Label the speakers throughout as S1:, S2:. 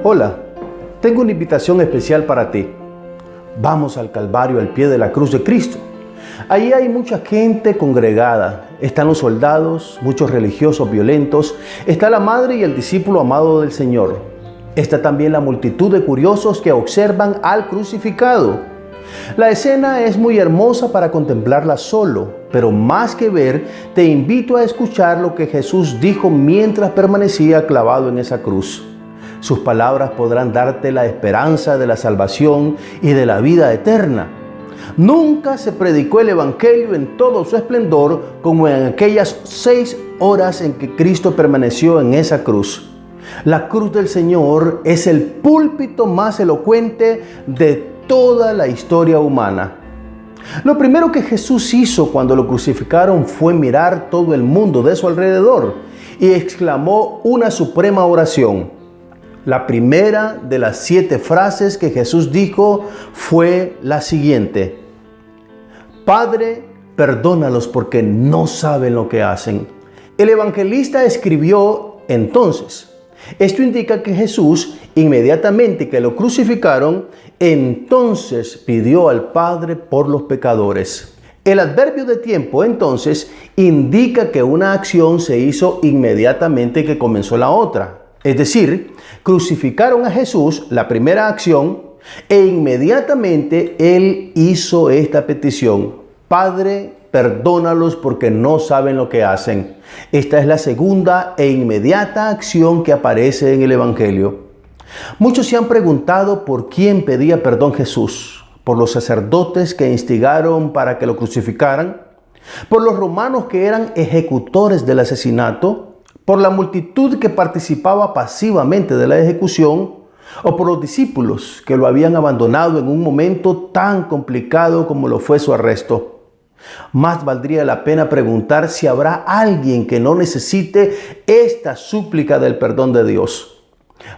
S1: Hola, tengo una invitación especial para ti. Vamos al Calvario, al pie de la cruz de Cristo. Allí hay mucha gente congregada. Están los soldados, muchos religiosos violentos. Está la madre y el discípulo amado del Señor. Está también la multitud de curiosos que observan al crucificado. La escena es muy hermosa para contemplarla solo, pero más que ver, te invito a escuchar lo que Jesús dijo mientras permanecía clavado en esa cruz. Sus palabras podrán darte la esperanza de la salvación y de la vida eterna. Nunca se predicó el Evangelio en todo su esplendor como en aquellas 6 horas en que Cristo permaneció en esa cruz. La cruz del Señor es el púlpito más elocuente de toda la historia humana. Lo primero que Jesús hizo cuando lo crucificaron fue mirar todo el mundo de su alrededor y exclamó una suprema oración. La primera de las 7 frases que Jesús dijo fue la siguiente: Padre, perdónalos porque no saben lo que hacen. El evangelista escribió entonces. Esto indica que Jesús, inmediatamente que lo crucificaron, entonces pidió al Padre por los pecadores. El adverbio de tiempo, entonces, indica que una acción se hizo inmediatamente que comenzó la otra. Es decir, crucificaron a Jesús, la primera acción, e inmediatamente Él hizo esta petición: Padre, perdónalos porque no saben lo que hacen. Esta es la segunda e inmediata acción que aparece en el Evangelio. Muchos se han preguntado por quién pedía perdón Jesús: por los sacerdotes que instigaron para que lo crucificaran, por los romanos que eran ejecutores del asesinato, por la multitud que participaba pasivamente de la ejecución, o por los discípulos que lo habían abandonado en un momento tan complicado como lo fue su arresto. Más valdría la pena preguntar si habrá alguien que no necesite esta súplica del perdón de Dios.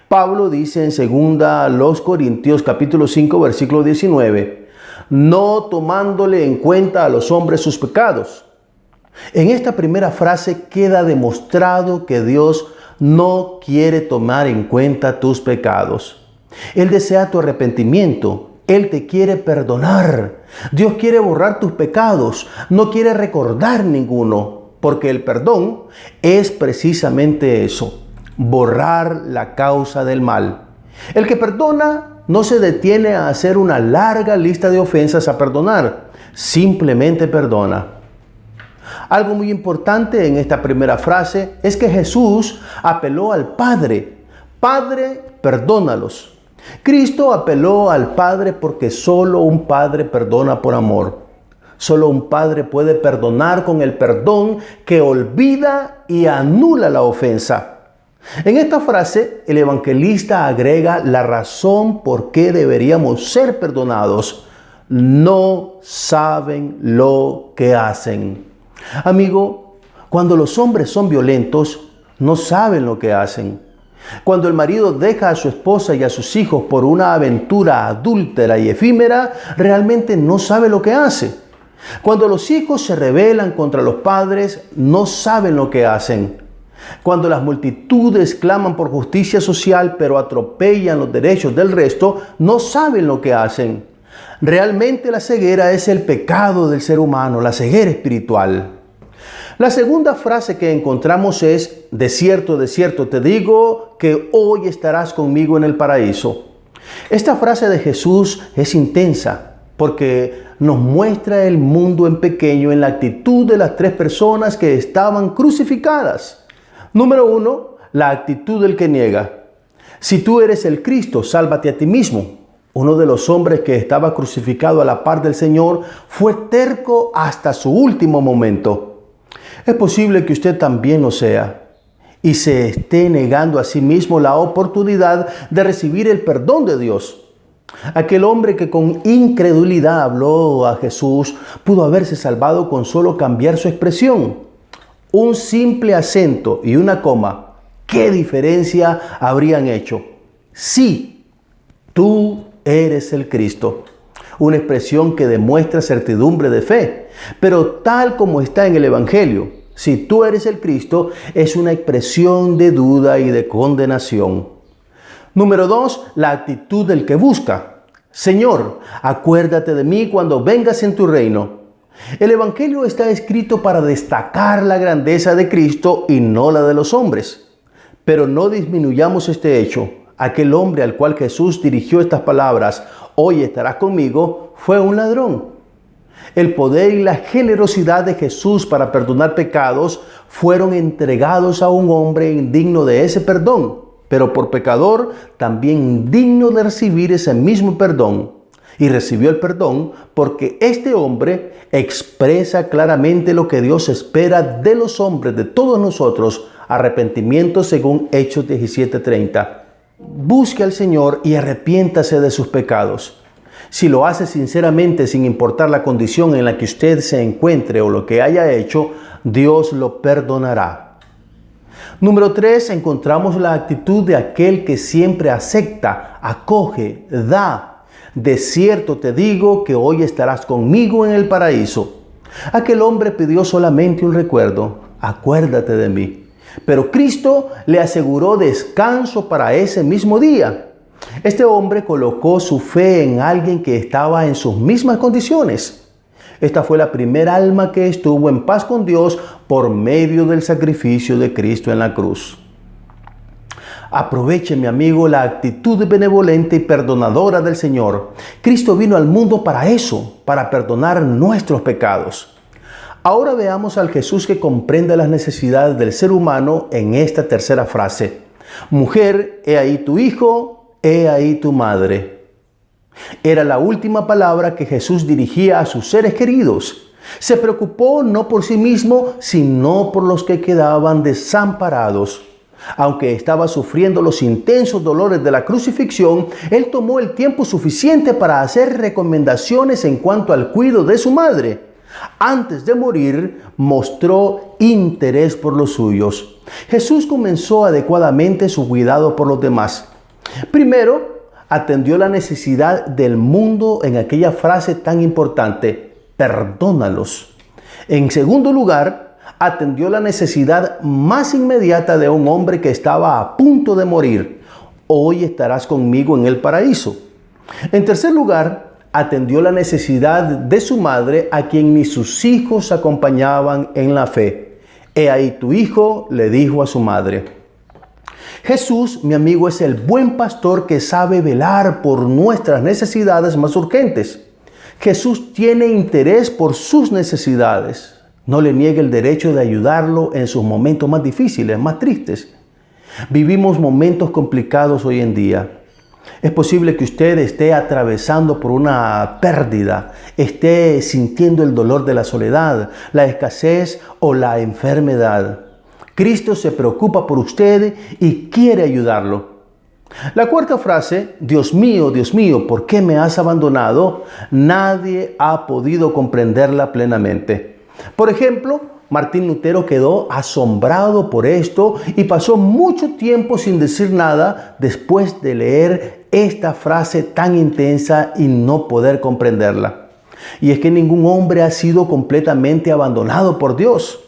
S1: Pablo dice en 2 Corintios capítulo 5 versículo 19, no tomándole en cuenta a los hombres sus pecados. En esta primera frase queda demostrado que Dios no quiere tomar en cuenta tus pecados. Él desea tu arrepentimiento. Él te quiere perdonar. Dios quiere borrar tus pecados. No quiere recordar ninguno, porque el perdón es precisamente eso: borrar la causa del mal. El que perdona no se detiene a hacer una larga lista de ofensas a perdonar. Simplemente perdona. Algo muy importante en esta primera frase es que Jesús apeló al Padre. Padre, perdónalos. Cristo apeló al Padre porque solo un Padre perdona por amor. Solo un Padre puede perdonar con el perdón que olvida y anula la ofensa. En esta frase, el evangelista agrega la razón por qué deberíamos ser perdonados. No saben lo que hacen. Amigo, cuando los hombres son violentos, no saben lo que hacen. Cuando el marido deja a su esposa y a sus hijos por una aventura adúltera y efímera, realmente no sabe lo que hace. Cuando los hijos se rebelan contra los padres, no saben lo que hacen. Cuando las multitudes claman por justicia social pero atropellan los derechos del resto, no saben lo que hacen. Realmente la ceguera es el pecado del ser humano, la ceguera espiritual. La segunda frase que encontramos es: de cierto te digo que hoy estarás conmigo en el paraíso. Esta frase de Jesús es intensa porque nos muestra el mundo en pequeño en la actitud de las 3 personas que estaban crucificadas. Número 1, la actitud del que niega. Si tú eres el Cristo, sálvate a ti mismo. Uno de los hombres que estaba crucificado a la par del Señor fue terco hasta su último momento. Es posible que usted también lo sea y se esté negando a sí mismo la oportunidad de recibir el perdón de Dios. Aquel hombre que con incredulidad habló a Jesús pudo haberse salvado con solo cambiar su expresión. Un simple acento y una coma, ¿qué diferencia habrían hecho? Sí, tú eres el Cristo. Una expresión que demuestra certidumbre de fe, pero tal como está en el Evangelio, si tú eres el Cristo, es una expresión de duda y de condenación. Número 2, la actitud del que busca. Señor, acuérdate de mí cuando vengas en tu reino. El Evangelio está escrito para destacar la grandeza de Cristo y no la de los hombres. Pero no disminuyamos este hecho. Aquel hombre al cual Jesús dirigió estas palabras, hoy estarás conmigo, fue un ladrón. El poder y la generosidad de Jesús para perdonar pecados fueron entregados a un hombre indigno de ese perdón, pero por pecador también indigno de recibir ese mismo perdón. Y recibió el perdón porque este hombre expresa claramente lo que Dios espera de los hombres, de todos nosotros, arrepentimiento según Hechos 17:30. Busque al Señor y arrepiéntase de sus pecados. Si lo hace sinceramente, sin importar la condición en la que usted se encuentre o lo que haya hecho, Dios lo perdonará. Número 3, encontramos la actitud de aquel que siempre acepta, acoge, da. De cierto te digo que hoy estarás conmigo en el paraíso. Aquel hombre pidió solamente un recuerdo, acuérdate de mí. Pero Cristo le aseguró descanso para ese mismo día. Este hombre colocó su fe en alguien que estaba en sus mismas condiciones. Esta fue la primera alma que estuvo en paz con Dios por medio del sacrificio de Cristo en la cruz. Aproveche, mi amigo, la actitud benevolente y perdonadora del Señor. Cristo vino al mundo para eso, para perdonar nuestros pecados. Ahora veamos al Jesús que comprende las necesidades del ser humano en esta tercera frase. Mujer, he ahí tu hijo, he ahí tu madre. Era la última palabra que Jesús dirigía a sus seres queridos. Se preocupó no por sí mismo, sino por los que quedaban desamparados. Aunque estaba sufriendo los intensos dolores de la crucifixión, Él tomó el tiempo suficiente para hacer recomendaciones en cuanto al cuidado de su madre. Antes de morir, mostró interés por los suyos. Jesús comenzó adecuadamente su cuidado por los demás. Primero, atendió la necesidad del mundo en aquella frase tan importante, perdónalos. En segundo lugar, atendió la necesidad más inmediata de un hombre que estaba a punto de morir. Hoy estarás conmigo en el paraíso. En tercer lugar, atendió la necesidad de su madre, a quien ni sus hijos acompañaban en la fe. He ahí tu hijo, le dijo a su madre. Jesús, mi amigo, es el buen pastor que sabe velar por nuestras necesidades más urgentes. Jesús tiene interés por sus necesidades. No le niegue el derecho de ayudarlo en sus momentos más difíciles, más tristes. Vivimos momentos complicados hoy en día. Es posible que usted esté atravesando por una pérdida, esté sintiendo el dolor de la soledad, la escasez o la enfermedad. Cristo se preocupa por usted y quiere ayudarlo. La cuarta frase, Dios mío, ¿por qué me has abandonado? Nadie ha podido comprenderla plenamente. Por ejemplo, Martín Lutero quedó asombrado por esto y pasó mucho tiempo sin decir nada después de leer esta frase tan intensa y no poder comprenderla. Y es que ningún hombre ha sido completamente abandonado por Dios.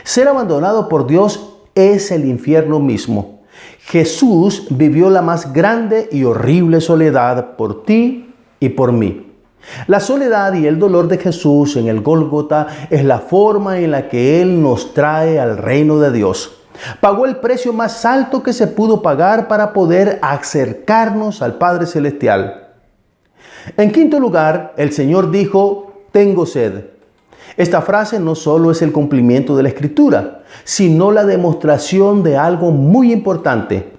S1: Ser abandonado por Dios es el infierno mismo. Jesús vivió la más grande y horrible soledad por ti y por mí. La soledad y el dolor de Jesús en el Gólgota es la forma en la que Él nos trae al reino de Dios. Pagó el precio más alto que se pudo pagar para poder acercarnos al Padre Celestial. En quinto lugar, el Señor dijo, tengo sed. Esta frase no solo es el cumplimiento de la Escritura, sino la demostración de algo muy importante.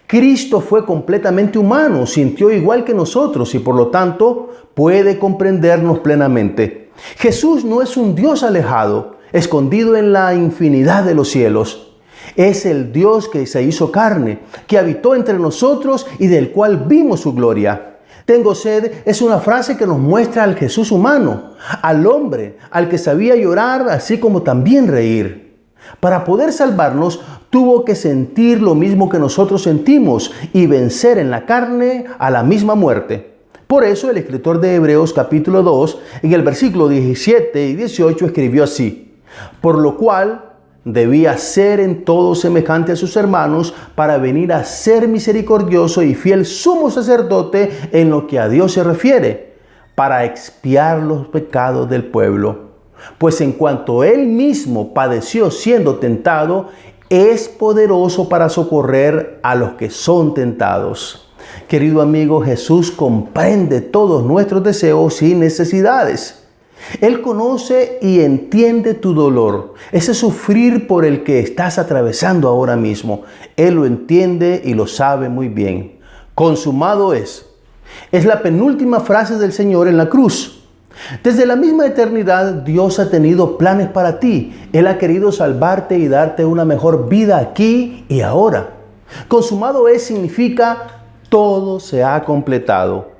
S1: Cristo fue completamente humano, sintió igual que nosotros y por lo tanto puede comprendernos plenamente. Jesús no es un Dios alejado, escondido en la infinidad de los cielos. Es el Dios que se hizo carne, que habitó entre nosotros y del cual vimos su gloria. Tengo sed es una frase que nos muestra al Jesús humano, al hombre, al que sabía llorar así como también reír. Para poder salvarnos, tuvo que sentir lo mismo que nosotros sentimos y vencer en la carne a la misma muerte. Por eso el escritor de Hebreos capítulo 2, en el versículo 17 y 18 escribió así: por lo cual, debía ser en todo semejante a sus hermanos para venir a ser misericordioso y fiel sumo sacerdote en lo que a Dios se refiere, para expiar los pecados del pueblo. Pues en cuanto él mismo padeció siendo tentado, es poderoso para socorrer a los que son tentados. Querido amigo, Jesús comprende todos nuestros deseos y necesidades. Él conoce y entiende tu dolor, ese sufrir por el que estás atravesando ahora mismo. Él lo entiende y lo sabe muy bien. Consumado es. Es la penúltima frase del Señor en la cruz. Desde la misma eternidad, Dios ha tenido planes para ti. Él ha querido salvarte y darte una mejor vida aquí y ahora. Consumado es significa todo se ha completado.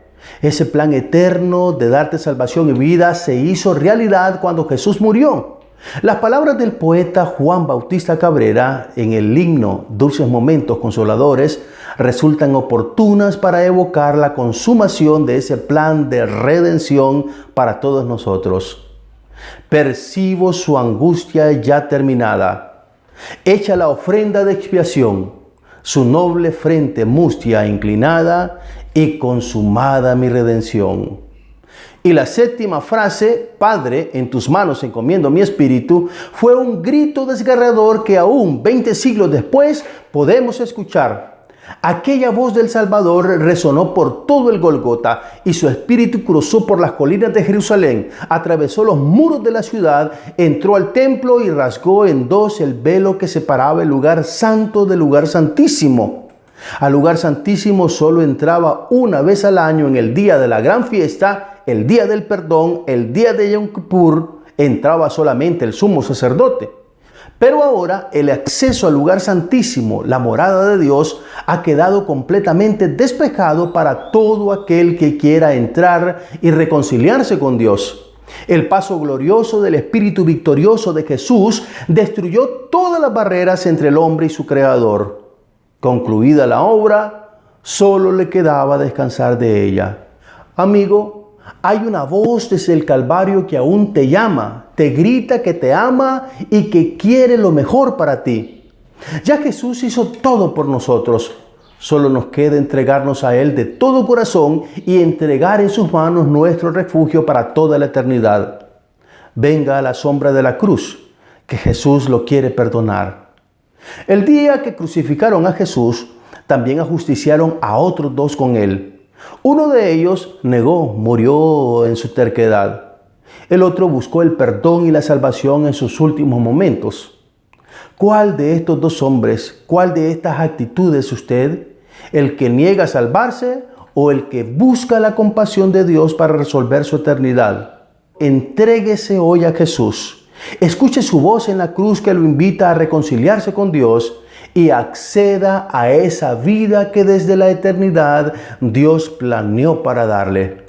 S1: Ese plan eterno de darte salvación y vida se hizo realidad cuando Jesús murió. Las palabras del poeta Juan Bautista Cabrera en el himno Dulces Momentos Consoladores resultan oportunas para evocar la consumación de ese plan de redención para todos nosotros. Percibo su angustia ya terminada. Hecha la ofrenda de expiación, su noble frente mustia inclinada y consumada mi redención. Y la séptima frase, Padre, en tus manos encomiendo mi espíritu, fue un grito desgarrador que aún 20 siglos después podemos escuchar. Aquella voz del Salvador resonó por todo el Golgota y su espíritu cruzó por las colinas de Jerusalén, atravesó los muros de la ciudad, entró al templo y rasgó en dos el velo que separaba el lugar santo del lugar santísimo. Al lugar santísimo solo entraba una vez al año en el día de la gran fiesta, el día del perdón, el día de Yom Kippur, entraba solamente el sumo sacerdote. Pero ahora el acceso al lugar santísimo, la morada de Dios, ha quedado completamente despejado para todo aquel que quiera entrar y reconciliarse con Dios. El paso glorioso del Espíritu victorioso de Jesús destruyó todas las barreras entre el hombre y su Creador. Concluida la obra, solo le quedaba descansar de ella. Amigo, hay una voz desde el Calvario que aún te llama, te grita que te ama y que quiere lo mejor para ti. Ya Jesús hizo todo por nosotros. Solo nos queda entregarnos a Él de todo corazón y entregar en sus manos nuestro refugio para toda la eternidad. Venga a la sombra de la cruz, que Jesús lo quiere perdonar. El día que crucificaron a Jesús, también ajusticiaron a otros dos con Él. Uno de ellos negó, murió en su terquedad. El otro buscó el perdón y la salvación en sus últimos momentos. ¿Cuál de estos dos hombres, cuál de estas actitudes usted? ¿El que niega salvarse o el que busca la compasión de Dios para resolver su eternidad? Entréguese hoy a Jesús. Escuche su voz en la cruz que lo invita a reconciliarse con Dios y acceda a esa vida que desde la eternidad Dios planeó para darle.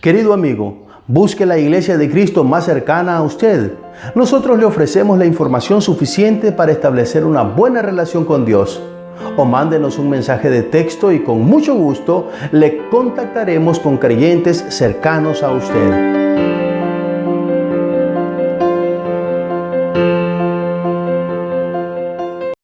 S1: Querido amigo, busque la iglesia de Cristo más cercana a usted. Nosotros le ofrecemos la información suficiente para establecer una buena relación con Dios. O mándenos un mensaje de texto y con mucho gusto le contactaremos con creyentes cercanos a usted.